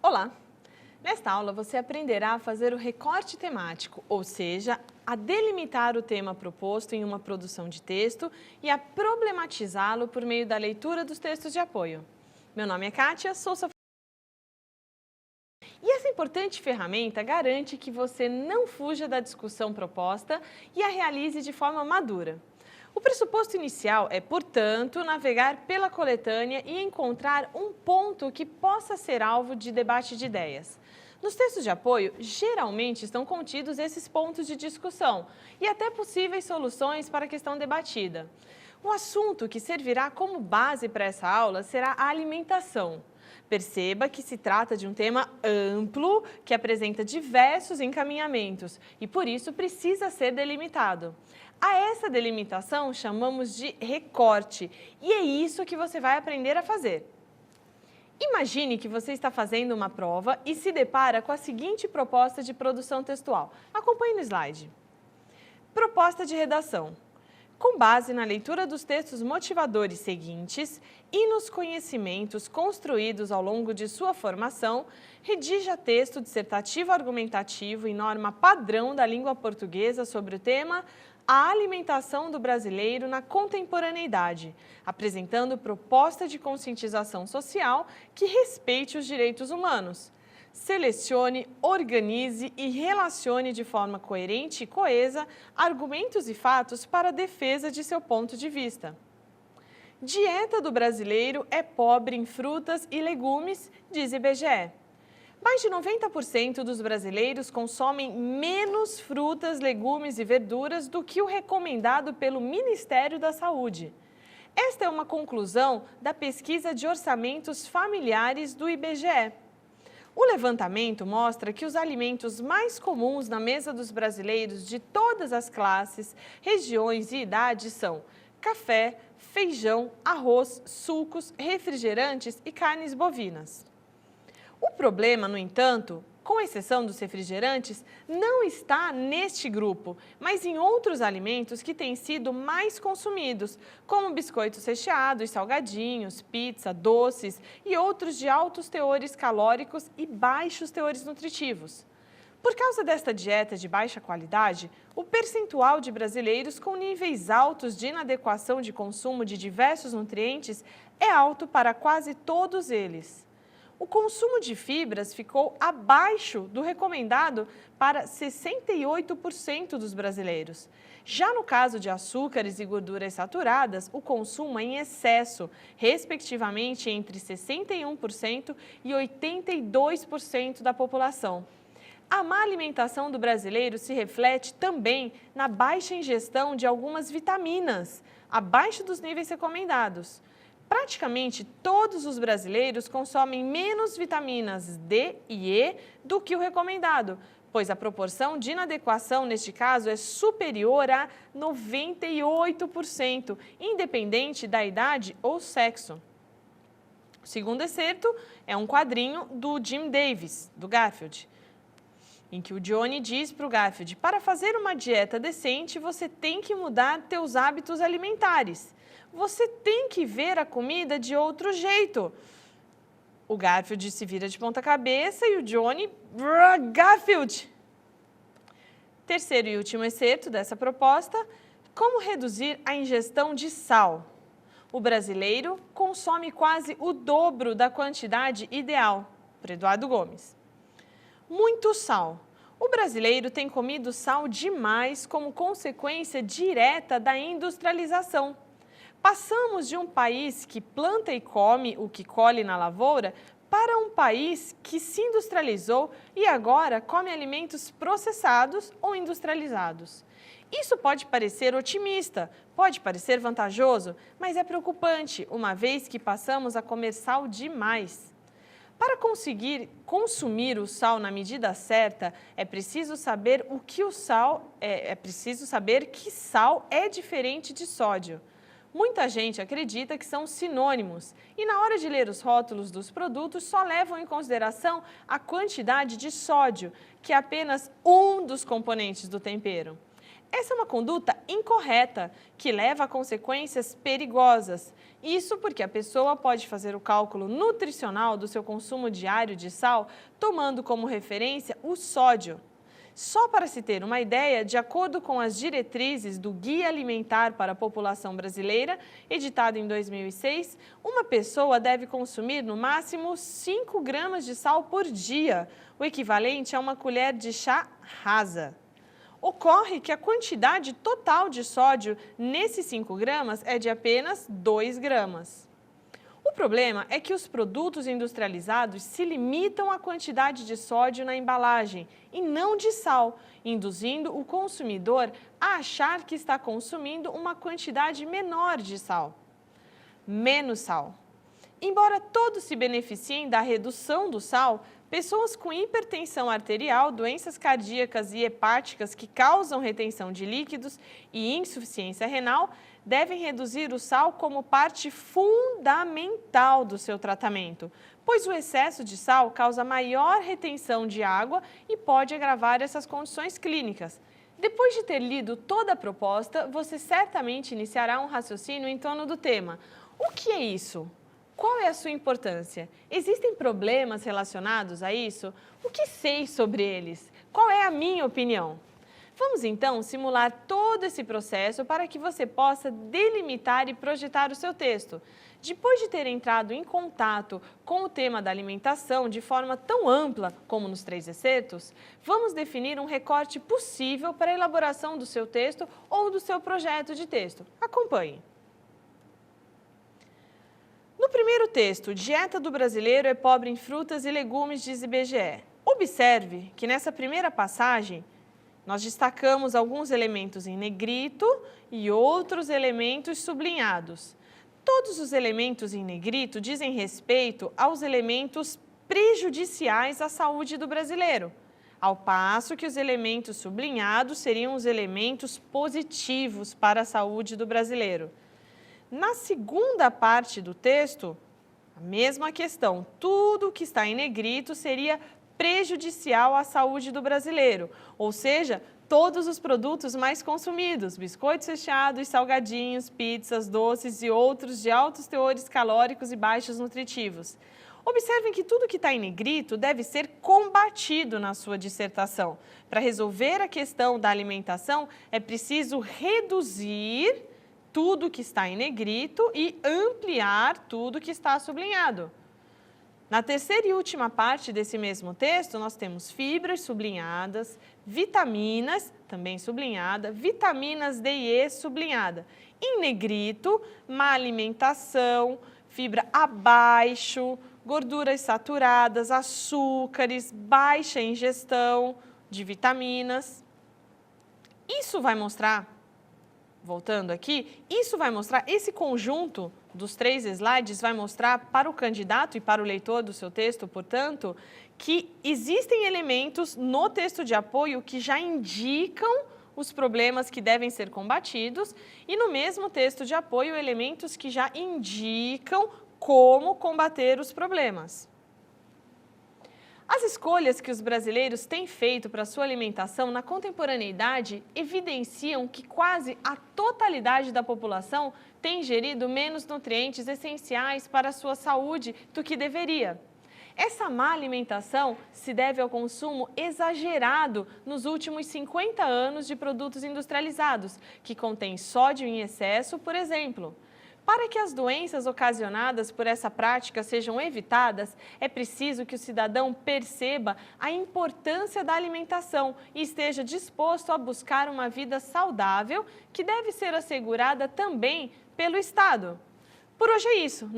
Olá! Nesta aula você aprenderá a fazer o recorte temático, ou seja, a delimitar o tema proposto em uma produção de texto e a problematizá-lo por meio da leitura dos textos de apoio. Meu nome é Kátia, sou sua... E essa importante ferramenta garante que você não fuja da discussão proposta e a realize de forma madura. O pressuposto inicial é, portanto, navegar pela coletânea e encontrar um ponto que possa ser alvo de debate de ideias. Nos textos de apoio, geralmente estão contidos esses pontos de discussão e até possíveis soluções para a questão debatida. O assunto que servirá como base para essa aula será a alimentação. Perceba que se trata de um tema amplo que apresenta diversos encaminhamentos e, por isso, precisa ser delimitado. A essa delimitação chamamos de recorte e é isso que você vai aprender a fazer. Imagine que você está fazendo uma prova e se depara com a seguinte proposta de produção textual. Acompanhe no slide. Proposta de redação. Com base na leitura dos textos motivadores seguintes e nos conhecimentos construídos ao longo de sua formação, redija texto dissertativo argumentativo em norma padrão da língua portuguesa sobre o tema A alimentação do brasileiro na contemporaneidade, apresentando proposta de conscientização social que respeite os direitos humanos. Selecione, organize e relacione de forma coerente e coesa argumentos e fatos para a defesa de seu ponto de vista. Dieta do brasileiro é pobre em frutas e legumes, diz IBGE. Mais de 90% dos brasileiros consomem menos frutas, legumes e verduras do que o recomendado pelo Ministério da Saúde. Esta é uma conclusão da pesquisa de orçamentos familiares do IBGE. O levantamento mostra que os alimentos mais comuns na mesa dos brasileiros de todas as classes, regiões e idades são café, feijão, arroz, sucos, refrigerantes e carnes bovinas. O problema, no entanto, com exceção dos refrigerantes, não está neste grupo, mas em outros alimentos que têm sido mais consumidos, como biscoitos recheados, salgadinhos, pizza, doces e outros de altos teores calóricos e baixos teores nutritivos. Por causa desta dieta de baixa qualidade, o percentual de brasileiros com níveis altos de inadequação de consumo de diversos nutrientes é alto para quase todos eles. O consumo de fibras ficou abaixo do recomendado para 68% dos brasileiros. Já no caso de açúcares e gorduras saturadas, o consumo é em excesso, respectivamente entre 61% e 82% da população. A má alimentação do brasileiro se reflete também na baixa ingestão de algumas vitaminas, abaixo dos níveis recomendados. Praticamente todos os brasileiros consomem menos vitaminas D e E do que o recomendado, pois a proporção de inadequação neste caso é superior a 98%, independente da idade ou sexo. O segundo excerto é um quadrinho do Jim Davis, do Garfield, em que o Johnny diz para o Garfield: para fazer uma dieta decente, você tem que mudar teus hábitos alimentares. Você tem que ver a comida de outro jeito. O Garfield se vira de ponta cabeça e o Johnny... Garfield! Terceiro e último excerto dessa proposta: como reduzir a ingestão de sal? O brasileiro consome quase o dobro da quantidade ideal. Por Eduardo Gomes. Muito sal. O brasileiro tem comido sal demais como consequência direta da industrialização. Passamos de um país que planta e come o que colhe na lavoura para um país que se industrializou e agora come alimentos processados ou industrializados. Isso pode parecer otimista, pode parecer vantajoso, mas é preocupante, uma vez que passamos a comer sal demais. Para conseguir consumir o sal na medida certa, é preciso saber que sal é diferente de sódio. Muita gente acredita que são sinônimos e, na hora de ler os rótulos dos produtos, só levam em consideração a quantidade de sódio, que é apenas um dos componentes do tempero. Essa é uma conduta incorreta, que leva a consequências perigosas. Isso porque a pessoa pode fazer o cálculo nutricional do seu consumo diário de sal, tomando como referência o sódio. Só para se ter uma ideia, de acordo com as diretrizes do Guia Alimentar para a População Brasileira, editado em 2006, uma pessoa deve consumir no máximo 5 gramas de sal por dia, o equivalente a uma colher de chá rasa. Ocorre que a quantidade total de sódio nesses 5 gramas é de apenas 2 gramas. O problema é que os produtos industrializados se limitam à quantidade de sódio na embalagem e não de sal, induzindo o consumidor a achar que está consumindo uma quantidade menor de sal. Menos sal. Embora todos se beneficiem da redução do sal, pessoas com hipertensão arterial, doenças cardíacas e hepáticas que causam retenção de líquidos e insuficiência renal devem reduzir o sal como parte fundamental do seu tratamento, pois o excesso de sal causa maior retenção de água e pode agravar essas condições clínicas. Depois de ter lido toda a proposta, você certamente iniciará um raciocínio em torno do tema. O que é isso? Qual é a sua importância? Existem problemas relacionados a isso? O que sei sobre eles? Qual é a minha opinião? Vamos então simular todo esse processo para que você possa delimitar e projetar o seu texto. Depois de ter entrado em contato com o tema da alimentação de forma tão ampla como nos 3 excertos, vamos definir um recorte possível para a elaboração do seu texto ou do seu projeto de texto. Acompanhe. No primeiro texto, Dieta do brasileiro é pobre em frutas e legumes, diz IBGE. Observe que nessa primeira passagem, nós destacamos alguns elementos em negrito e outros elementos sublinhados. Todos os elementos em negrito dizem respeito aos elementos prejudiciais à saúde do brasileiro, ao passo que os elementos sublinhados seriam os elementos positivos para a saúde do brasileiro. Na segunda parte do texto, a mesma questão, tudo que está em negrito seria prejudicial à saúde do brasileiro, ou seja, todos os produtos mais consumidos, biscoitos recheados, salgadinhos, pizzas, doces e outros de altos teores calóricos e baixos nutritivos. Observem que tudo que está em negrito deve ser combatido na sua dissertação. Para resolver a questão da alimentação, é preciso reduzir tudo que está em negrito e ampliar tudo que está sublinhado. Na terceira e última parte desse mesmo texto, nós temos fibras sublinhadas, vitaminas, também sublinhada, vitaminas D e E sublinhada. Em negrito, má alimentação, fibra abaixo, gorduras saturadas, açúcares, baixa ingestão de vitaminas. Isso vai mostrar, voltando aqui, isso vai mostrar, esse conjunto dos 3 slides vai mostrar para o candidato e para o leitor do seu texto, portanto, que existem elementos no texto de apoio que já indicam os problemas que devem ser combatidos e no mesmo texto de apoio elementos que já indicam como combater os problemas. As escolhas que os brasileiros têm feito para sua alimentação na contemporaneidade evidenciam que quase a totalidade da população tem ingerido menos nutrientes essenciais para a sua saúde do que deveria. Essa má alimentação se deve ao consumo exagerado nos últimos 50 anos de produtos industrializados, que contêm sódio em excesso, por exemplo. Para que as doenças ocasionadas por essa prática sejam evitadas, é preciso que o cidadão perceba a importância da alimentação e esteja disposto a buscar uma vida saudável, que deve ser assegurada também pelo Estado. Por hoje é isso.